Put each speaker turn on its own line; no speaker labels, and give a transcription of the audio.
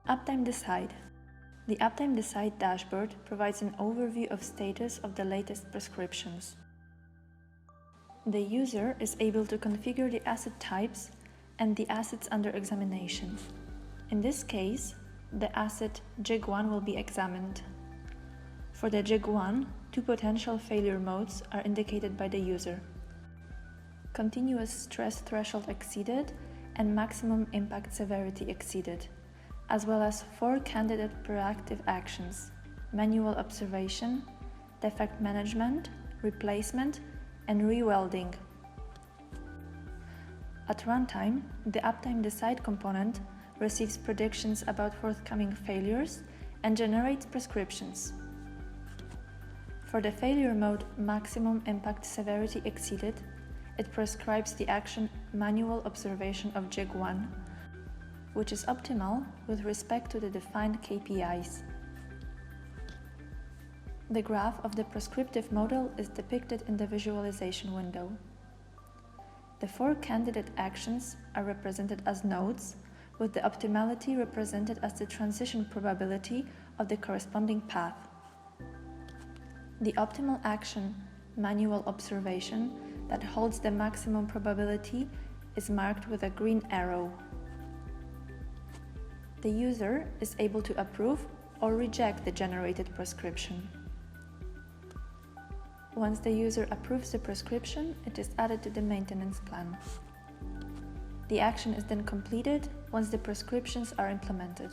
Uptime Decide. The Uptime Decide dashboard provides an overview of status of the latest prescriptions. The user is able to configure the asset types and the assets under examination. In this case, the asset JIG1 will be examined. For the JIG1, two potential failure modes are indicated by the user: continuous stress threshold exceeded and maximum impact severity exceeded, as well as 4 candidate proactive actions: manual observation, defect management, replacement, and re-welding. At runtime, the Uptime Decide component receives predictions about forthcoming failures and generates prescriptions. For the failure mode maximum impact severity exceeded, it prescribes the action manual observation of JIG1, which is optimal with respect to the defined KPIs. The graph of the prescriptive model is depicted in the visualization window. The 4 candidate actions are represented as nodes, with the optimality represented as the transition probability of the corresponding path. The optimal action, manual observation, that holds the maximum probability is marked with a green arrow. The user is able to approve or reject the generated prescription. Once the user approves the prescription, it is added to the maintenance plan. The action is then completed once the prescriptions are implemented.